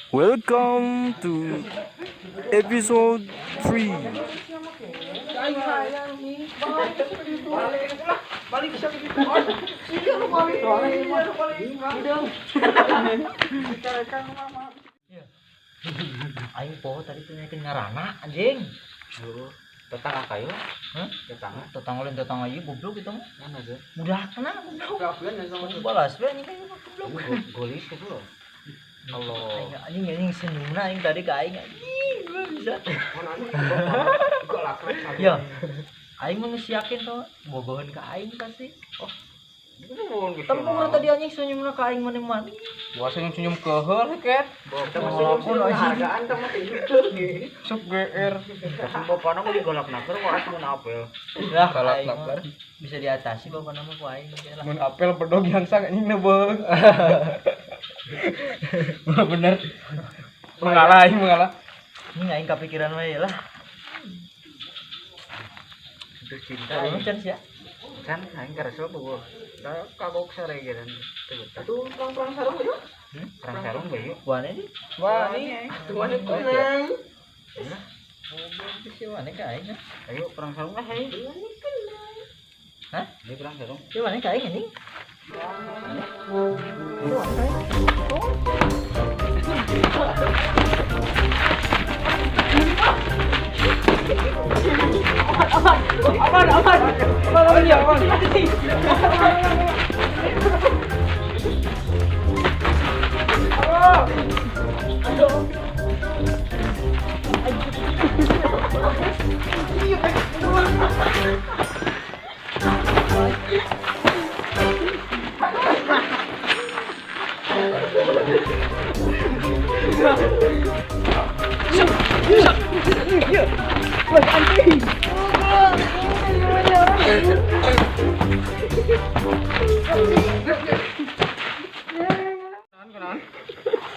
Welcome to episode 3. Aing po tadi tunyakeun ngaranna anjing. Tetangga kayu, Tetangga lain tetangga ieu goblok kitu mah. mana tuh? Mudahna goblok. Kapian yang sama Balas we anjing kayu goblok. golis itu loh. Allah. Anjing senyumna aing tadi ka aing anjing bisa. Kok lakrek Ya. Aing mah geus yakin tuh bogohan ka aing pasti. Temu tadi anjing senyumna ka aing maneh-maneh. Gua senyum ke heul ket. Kita masih senyum hargaan teh mah gitu. Sok GR. Bapana mah digolak naker kok asuh mun apel. Lah Galak aing mah lapar. bisa diatasi bapak nama ku aing lah. Mun apel pedog yang sang anjing nebeung. Bener. Mengalah. Ini aing kepikiran wae lah. Itu cinta. Aing can sia. Kan aing karesa bogo. Da kagok sare geran. Tuh perang sarung itu. Perang sarung bae. Wane di. Wah, ini tuan itu nang. Itu si wane ka aing. Ayo perang sarung lah, hei. Hah? Ini perang sarung. Si wane ka aing anjing.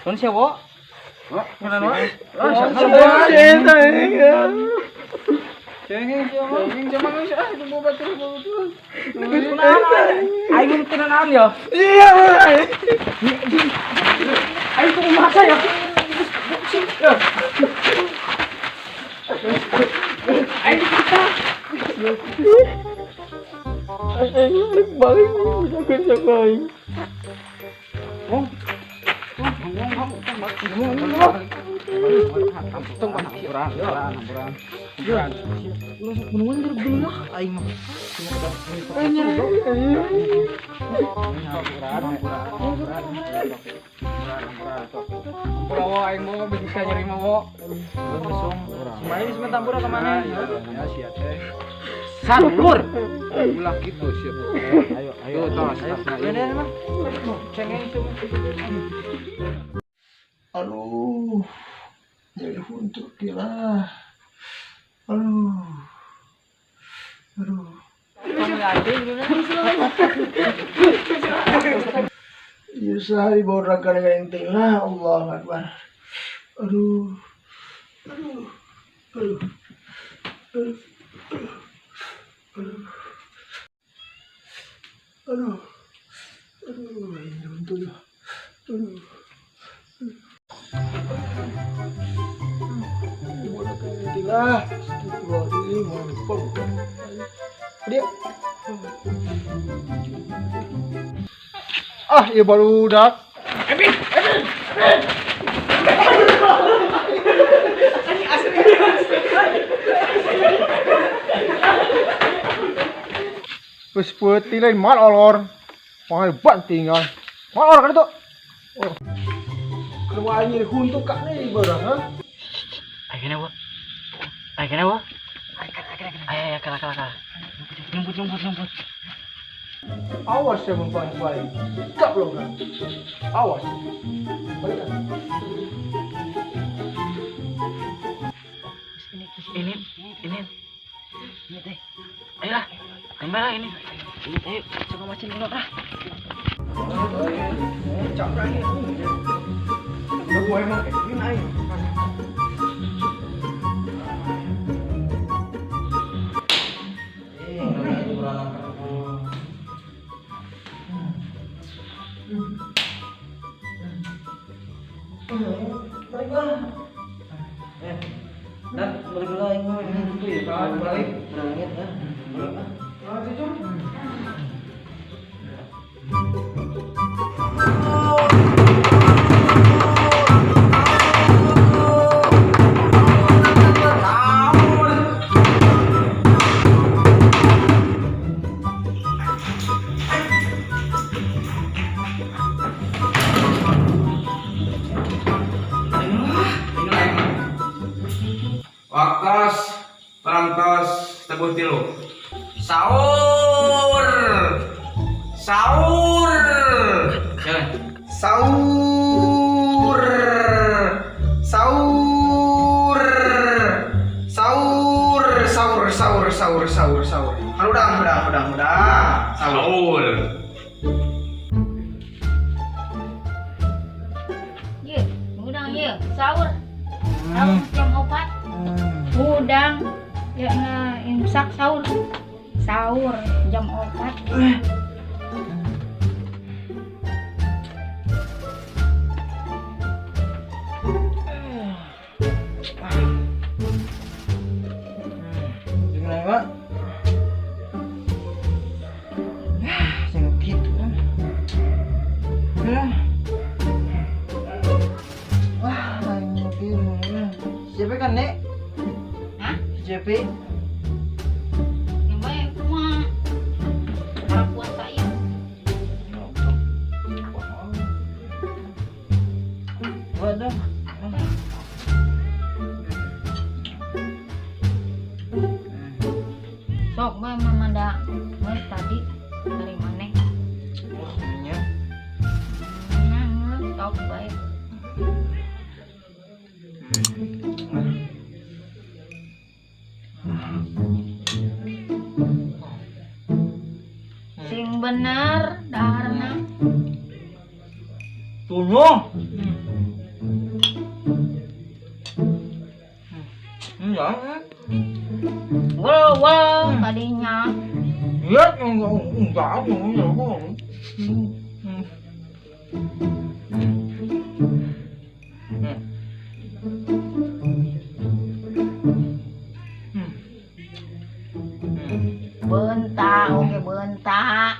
Kon siapa? Kenan wae. Cengeng siapa itu bobat terus. Aing kenalan ya. Iya. Aing tuh masa ya. Aing kita. Aing balik bisa kerja aing. Aing mah. Pura aing mau bisa nyeri mau. Main di Sementara kemana? Ya siap teh. Sanur. Ulah gitu siap. Ayo tos. Ini mah. Cengeng cuma. Aduh, jadi untuk gila. Aduh. Kamu yakin gimana? Yusah diborangkan dengan inting lah, Allah Akbar. Aduh. Ini untuk ya. Diborangkan dengan inting lah. Astagfirullahaladzim, mampus. Dia. Ya baru dak. Wis peuti lain mal olor. Mahal ban tinggal. Mal olor kan itu. Oh. Kalau anjir huntuk kak nih barang, ha? Ayo kena, Bo. Ayo, kalah. Nyumput. Awas ya balik. Tak belum kan? Awas. Balik kan? Ini teh. Ayolah. Tembak lah ini. Ayo, coba macam dulu lah. Capek ini. Udah gue emang kayak gini aja. Dan balik lagi itu ya kan balik berangkat kan. Waktos, perangtos, tebuh tilu. Sahur, sahur, sahur, sahur, sahur, sahur, sahur, sahur, sahur, sahur. Udang, sahur. Iya, udang iya, sahur. Sahur jam 4. Udang ya imsak sahur. Sahur jam 4. Gimana Pak? Jangan gitu kan. Wah, siapa kan Nek? Hah? Siapa? Yang baik cuma orang puasa ya. Waduh. Sok bae mamanda mas tadi dari mana? Maksudnya Sok baik. Sing bener daharna. Tunyo. Enggak. Wow, tadinya. Iya, enggak. Bentak, oke bentak.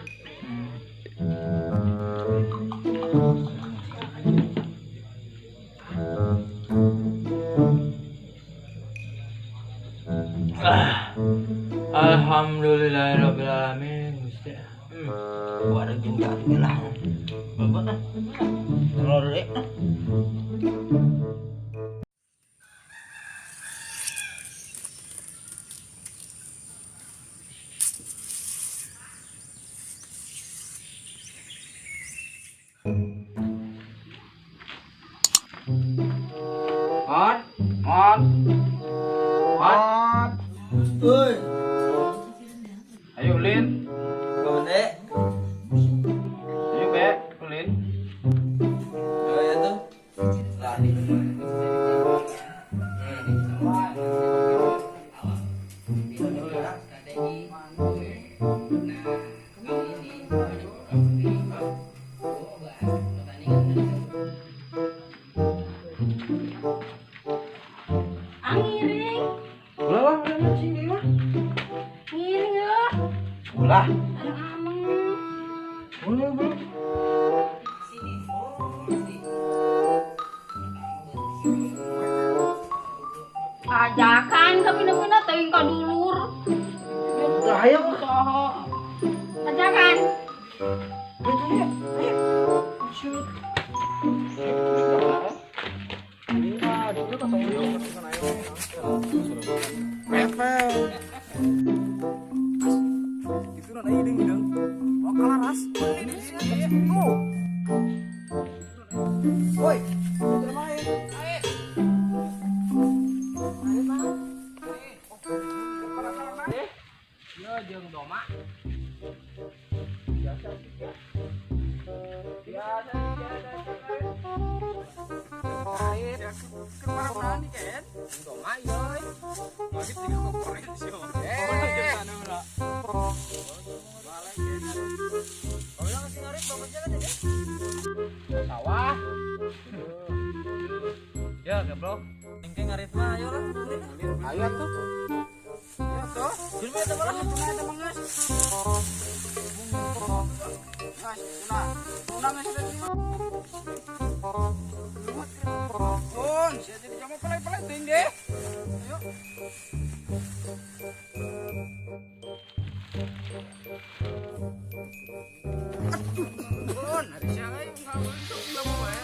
Alhamdulillahirobbilalamin. Gusti. Gua ada jenjang lah. Bapak telur deh. Mat. Oi. Ayo Lin. Gede. Ayo Be, Lin. Ya tuh. Lari. Ngiring, Ulah sini mah. ngiring ya. Ulah. Anak ameng. Ulah. Ajakan kami na teuing ka dulur. Ayo. Soho. Ajakan. Shoot. Itu nana ideng ideng. Mau kalah ras. Tuh. Woi, udah main. Ya jeung doma. Sawah. Ya, gablok. Engke ngarit mah ayo lah. Ayo tuh. Ya tuh. Film eta mah ada mangas. Mas, una geus terima. Pun, sia jadi jamu pelai-pelai teuing deh. Ayo. Pun, hari siang ayo enggak untuk jamu bae.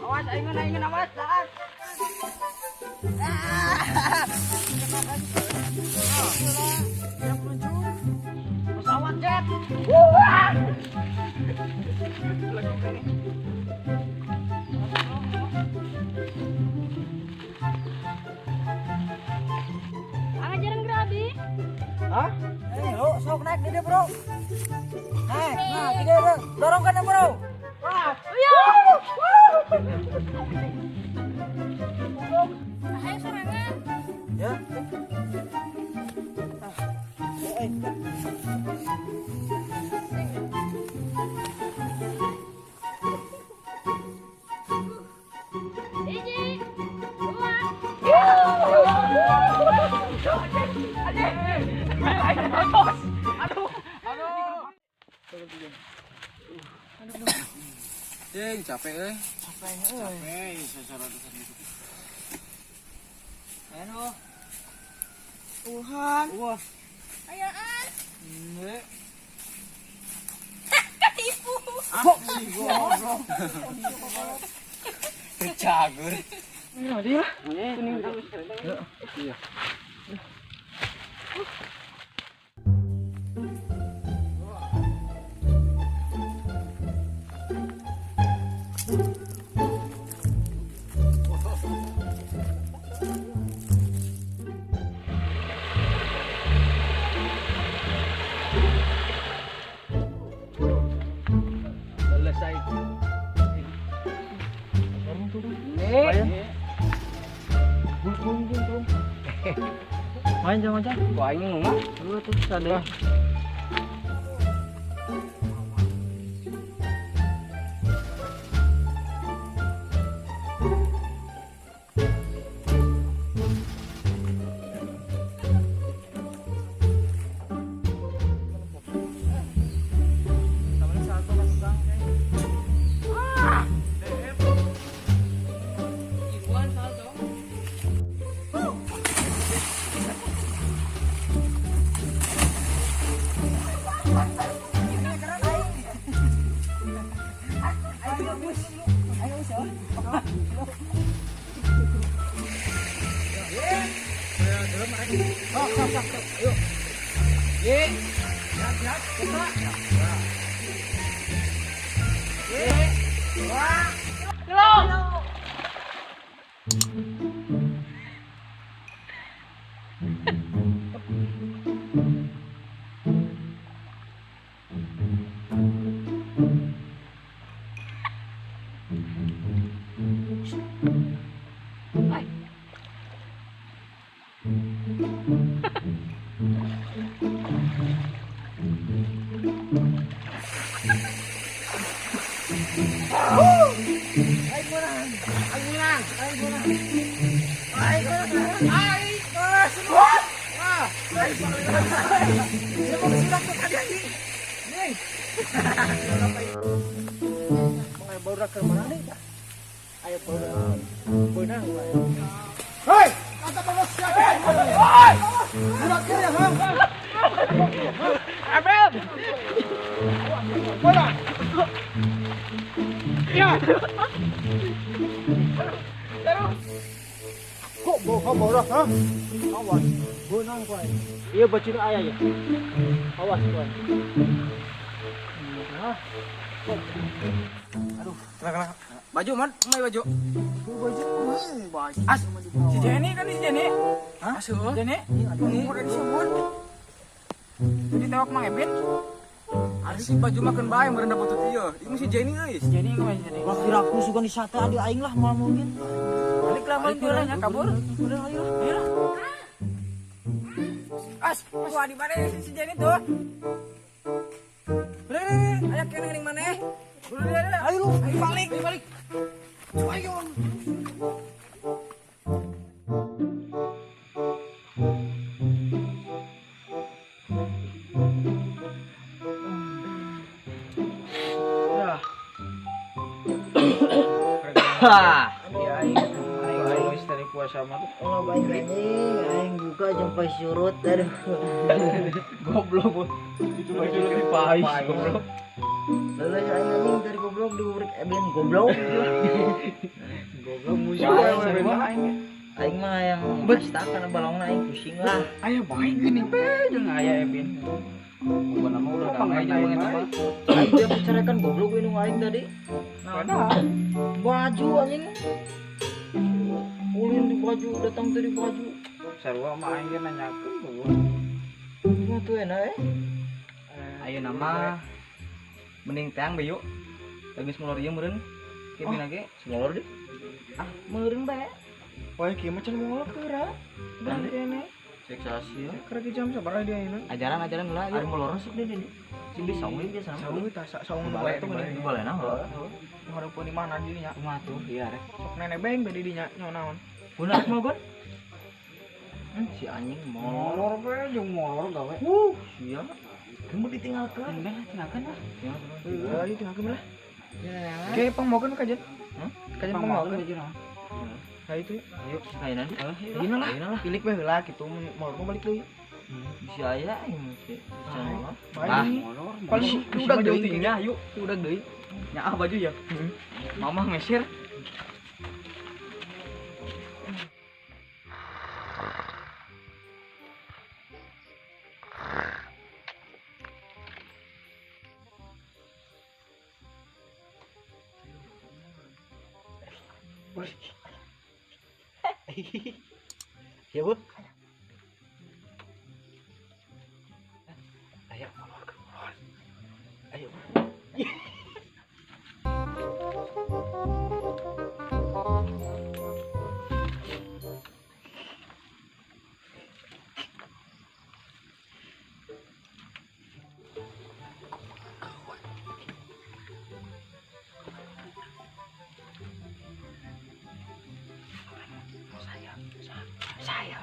Awas, aing awas. Pesawat jet. Ajaran grabi. Hah? Ayo, sok naik dia, Bro. Naik. Nah, gede, Bro. Dorong kan, Bro. Wah. Ayo sorangan. Ya. Hiji, dua. Cing, capek euy. Capek, sacara Ayo. Tuhan. Wah. Ayaan. Nek. Ketipu. Cagur. Ini dia. Iya. Selesai. Main jangan aja. Wah, ini ngomong. Dua tuh sadar. Baru ke mana nih? Ayo baru benang. Hei, kata bos siapa? Budak kiri ha. Abel. Mana? Ya. Kok bawa dah ha? Awas. Benang kau. Iya bacina ayah ya. Awas kau. Aduh, kenapa? Baju man, mai baju. Baju. As, si Jenny kan si Jenny. Hah? Asuh. Jenny. Ini udah disebut. Jadi tewak Mang Ebin. Ada si baju makan bae merendah putut ieu. Ini si Jenny euy. Si Jenny kemana Jenny? Wah, kira aku suka disata adi aing lah mal mungkin. Baliklah mal nya kabur. Udah ayo lah. As, wah di mana si Jenny tuh? Udah, ayo kene mana? Udah, ayo lu, ayo balik. Ayo. Aing dari puasa mah tuh. Kalau baik aing buka sampai surut aduh. Goblok. Itu baju lebih pahis goblok. Lalu aing anjing dari goblok diurek Ebin goblok. Goblok musuh Aing mah yang basta kana balongna aing pusing lah. Aya bae gini pe jeung aya Ebin. Bukan nama udah damai aja banget mah. Aing dia bicarakan goblok we nu aing tadi. Nah, Baju anjing. Ulin di baju datang tadi baju. sarua mah aing nanyakeun goblok. Cuma tuh enak Ayo nama mending teang bayu. Geus molor ieu meureun. Kieu ge molor deh. Ah, meureun bae. Wah, kieu mah can ngolok keura. Dan kene. Cek sasi ya. Kira ki jam sabaraha dia ini? Ajaran lah Ada molor sok deh. si bisa we biasa. Sawu tah saung nu Boleh bae tuh mending. boleh nah. Hareupeun di mana dirinya? Kumaha tuh iya rek. Sok nenek beng bade dinya nyawa naon. Punah mau gon. Si anjing mau. Molor bae jeung molor gawe. Sia. Kamu ditinggalkan. Enggak lah tinggalkan lah. Ya, itu hakeun lah. Oke, pangmokeun kajen. Kajen pangmokeun. Nah itu. Ayo kainan. Gini lah. Pilik bae heula kitu molor balik deui. Si aya ini sih. Bae. Paling udah deui nya yuk, udah deui. Nyaah baju ya. Mama ngesir. Ya, Bu. Ayo. Ayo. Saya.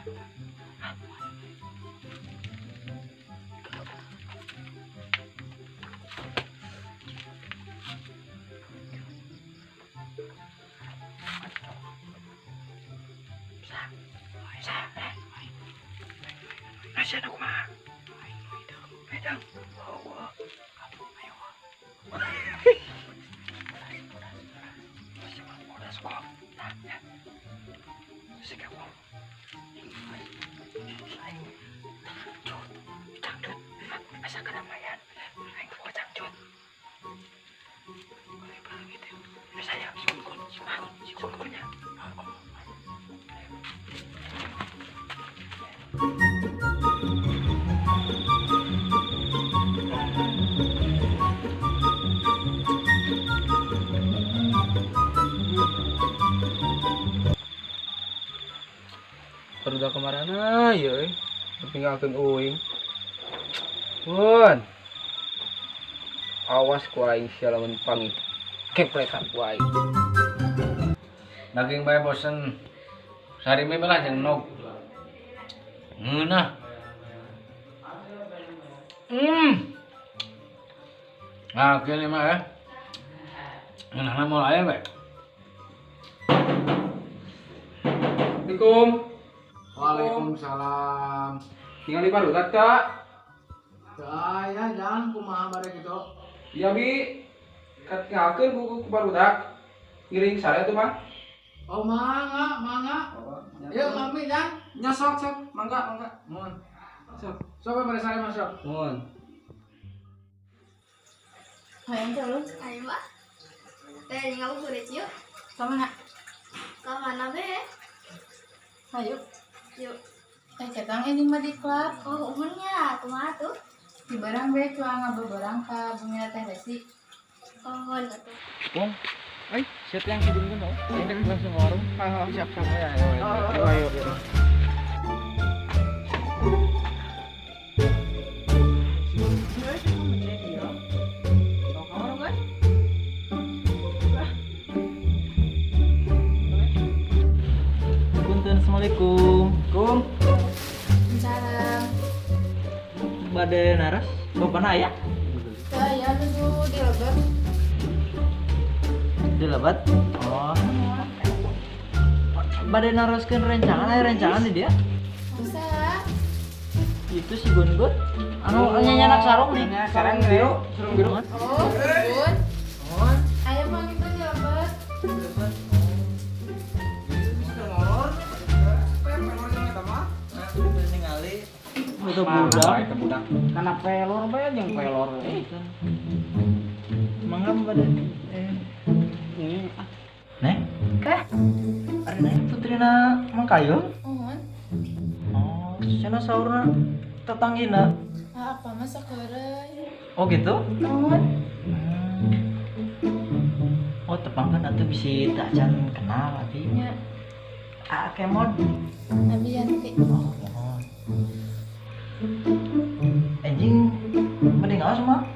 Masih ada kumaha? Pedang. Perda kemana ya? Tinggalkan uing. Pun. Awas ku aing sia lamun pangi. Kepretan ku aing. Daging bae bosen. Sari meh lah jeung nog. Ngeunah. Nah, kene mah ya. Ngeunah moal aya bae. Assalamualaikum. Waalaikumsalam. Tinggal di barudak tak? Ya, jangan kumaha bareng gitu. Iya bi. Tinggalkan buku barudak. Ngiring sare tuh bang. Oh, mangga. Yuk, mami dan. Nyosok sok. Mangga. Mohon. Sok. Sok pada sare masuk. Mohon. Hayang terus. Ayo, Mbak. Teh ngabu kulit yuk. Kemana? Ke mana be? Ayo. Yuk. Cetang ini mah diklat. Oh, umurnya kumaha tuh? Di barang be cua ngabeberang ka bumi teh resi. Oh, atuh. Bung, siapa yang hidung kan? Ini langsung warung. Siap. Ayo. Punten, assalamualaikum. Salam. Bade naras, bapak ya? Saya dulu di Lebet. Di lebat. Oh. Bade naraskeun rencangan di dia. Masa? Itu si Gun. Anu nyanyi anak sarung nih. Sarung biru. Oh, Bun. Ayah mah gitu di Lebet. Itu budak. Karena pelor bae jeung pelor. Mangga bade. Neng, ari neng putrina Mang Kayung. Mohon. Oh, cenah saurna tetanggina. Apa mah sakeureuy. Oh gitu? Mohon. Oh tepangkan atuh bisi tak can kenal abi. Ya, Kemod. Abi Yanti. Oh, mohon. Anjing mending awas mah.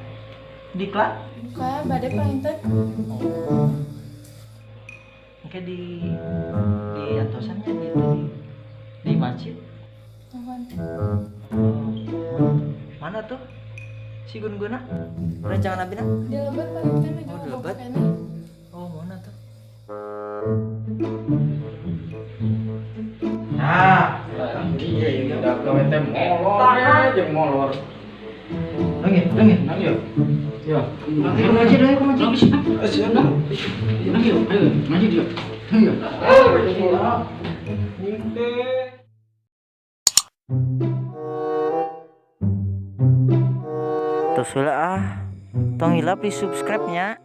Diklat. Bukan, bade palinten. Oh. Oke di antosannya gitu di masjid. Mohon. Oh. Mana tuh si Gun-Guna? Rencangan abina? Di Lebet palinten aja. Oh, di Lebet. Oh, mana tuh? Nah, Iya, udah gawe teh molor ya jeung molor. lagi. Ya. Aku ngaji deh, aku ngaji. Siap dah. Ayo, ngaji dia. Ayo. Terus tong hilap di subscribe nya.